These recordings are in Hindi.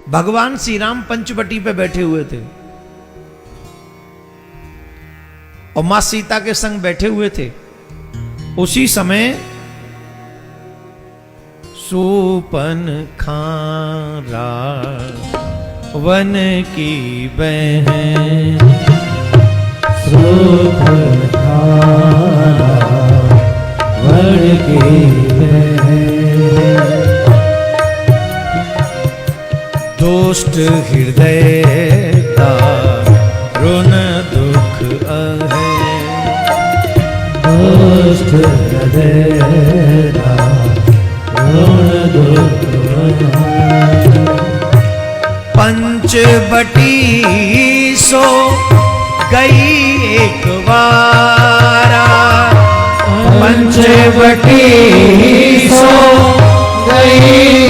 भगवान श्री राम पंचवटी पे बैठे हुए थे और मां सीता के संग बैठे हुए थे। उसी समय सूपनखा रावण की बहन, सूपनखा रावण की बहन, दुष्ट हृदय दारुण दुख है, दुष्ट हृदय दारुण दुख है। पंचवटी सो गई एक बारा, पंचवटी सो गई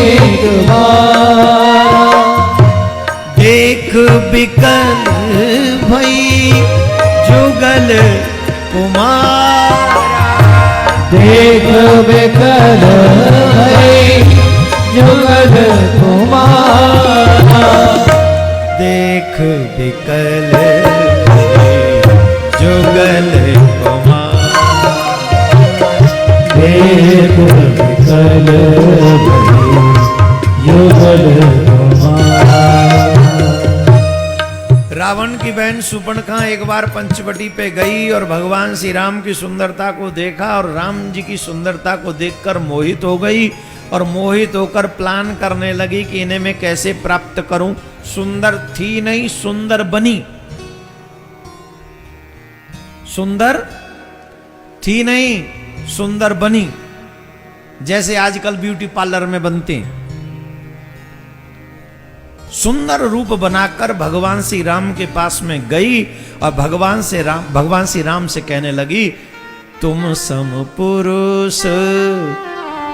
एक बार, देख बिकल भई जुगल कुमारा, देख बिकल भई जुगल कुमारा, देख बिकल भई जुगल कुमारा, देख बिकल भई जुगल कुमारा। रावण की बहन सूर्पणखा एक बार पंचवटी पे गई और भगवान श्री राम की सुंदरता को देखा और राम जी की सुंदरता को देखकर मोहित हो गई और मोहित होकर प्लान करने लगी कि इन्हें मैं कैसे प्राप्त करूं। सुंदर थी नहीं, सुंदर बनी। सुंदर थी नहीं, सुंदर बनी, जैसे आजकल ब्यूटी पार्लर में बनते हैं। सुंदर रूप बनाकर भगवान श्री राम के पास में गई और भगवान श्री राम से कहने लगी, तुम सम पुरुष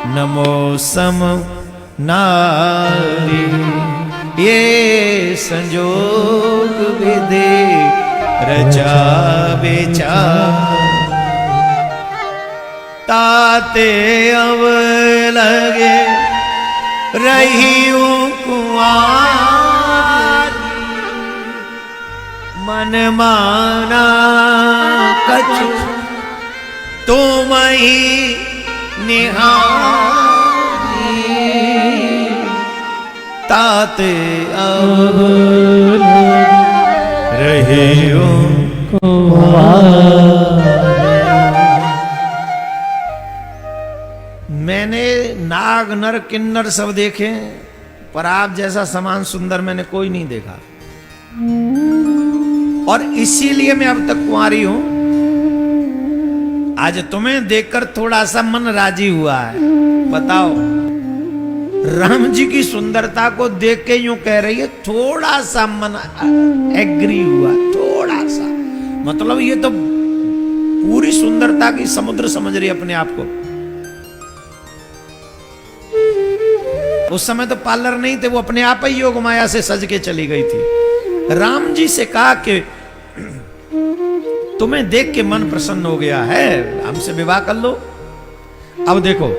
नमो सम नारी, ये संजोग विधि रचा विचार, ताते अब लगे रही हूं कुंवारी, मन माना कछु तुम ही निहारी, ताते अब रही हूं कुंवारी। मैंने नाग नर किन्नर सब देखे, पर आप जैसा समान सुंदर मैंने कोई नहीं देखा, और इसीलिए मैं अब तक कुंवारी हूं। आज तुम्हें देखकर थोड़ा सा मन राजी हुआ है। बताओ, राम जी की सुंदरता को देख के यूं कह रही है, थोड़ा सा मन एग्री हुआ, थोड़ा सा, मतलब ये तो पूरी सुंदरता की समुद्र समझ रही है अपने आप को। उस समय तो पार्लर नहीं थे, वो अपने आप ही योग माया से सज के चली गई थी। राम जी से कहा कि तुम्हें देख के मन प्रसन्न हो गया है, हमसे विवाह कर लो। अब देखो,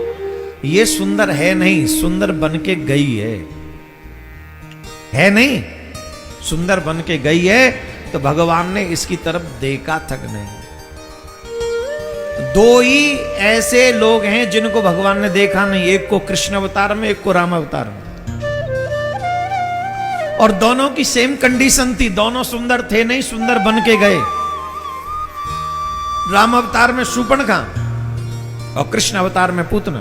ये सुंदर है नहीं, सुंदर बन के गई है नहीं, सुंदर बन के गई है, तो भगवान ने इसकी तरफ देखा तक नहीं। दो ही ऐसे लोग हैं जिनको भगवान ने देखा नहीं, एक को कृष्ण अवतार में, एक को राम अवतार में, और दोनों की सेम कंडीशन थी, दोनों सुंदर थे नहीं, सुंदर बन के गए। राम अवतार में शूर्पणखा और कृष्ण अवतार में पूतना।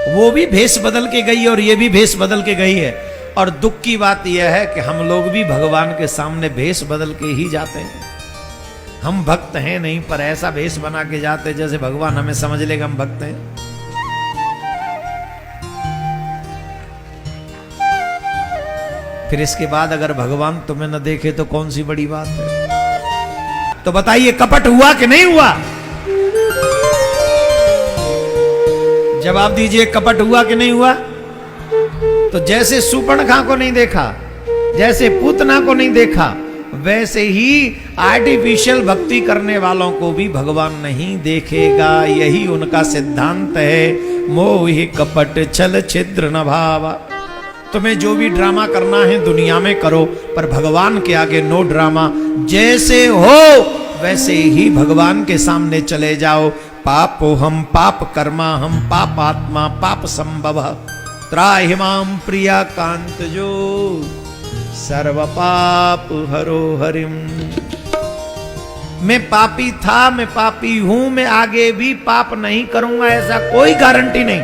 वो भी भेष बदल के गई और ये भी भेष बदल के गई है। और दुख की बात यह है कि हम लोग भी भगवान के सामने भेष बदल के ही जाते हैं। हम भक्त हैं नहीं, पर ऐसा भेष बना के जाते जैसे भगवान हमें समझ लेगा हम भक्त हैं। फिर इसके बाद अगर भगवान तुम्हें न देखे तो कौन सी बड़ी बात है। तो बताइए, कपट हुआ कि नहीं हुआ? जवाब दीजिए, कपट हुआ कि नहीं हुआ? तो जैसे शूर्पणखा को नहीं देखा, जैसे पूतना को नहीं देखा, वैसे ही आर्टिफिशियल भक्ति करने वालों को भी भगवान नहीं देखेगा। यही उनका सिद्धांत है। मोहि कपट छल छिद्र न भावा। तुम्हें जो भी ड्रामा करना है दुनिया में करो, पर भगवान के आगे नो ड्रामा। जैसे हो वैसे ही भगवान के सामने चले जाओ। पापो हम पाप कर्मा हम पाप आत्मा पाप संभव। त्राहि माम प्रिया कांत जो सर्व पाप हरो हरिम। मैं पापी था, मैं पापी हूं, मैं आगे भी पाप नहीं करूंगा ऐसा कोई गारंटी नहीं।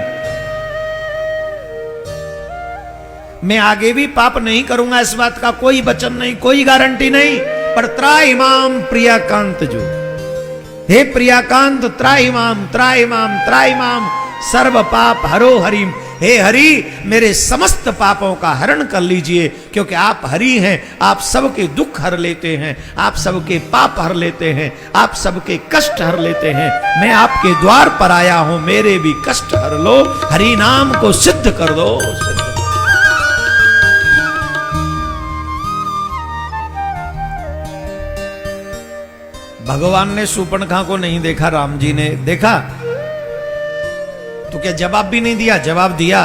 मैं आगे भी पाप नहीं करूंगा इस बात का कोई वचन नहीं, कोई गारंटी नहीं। पर त्राहिमाम प्रियाकांत जो, हे प्रियाकांत त्राहिमाम त्राहिमाम त्राहिमाम सर्व पाप हरो हरिम। हे हरि मेरे समस्त पापों का हरण कर लीजिए, क्योंकि आप हरि हैं। आप सबके दुख हर लेते हैं, आप सबके पाप हर लेते हैं, आप सबके कष्ट हर लेते हैं। मैं आपके द्वार पर आया हूं, मेरे भी कष्ट हर लो। हरि नाम को सिद्ध कर दो, सिद्ध। भगवान ने शूर्पणखा को नहीं देखा, राम जी ने देखा तो क्या जवाब भी नहीं दिया? जवाब दिया।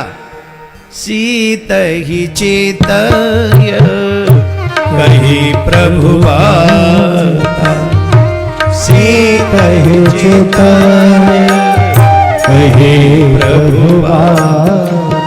सीत ही चेतय कही प्रभु बाता। सीत ही चेतय कही प्रभु बाता।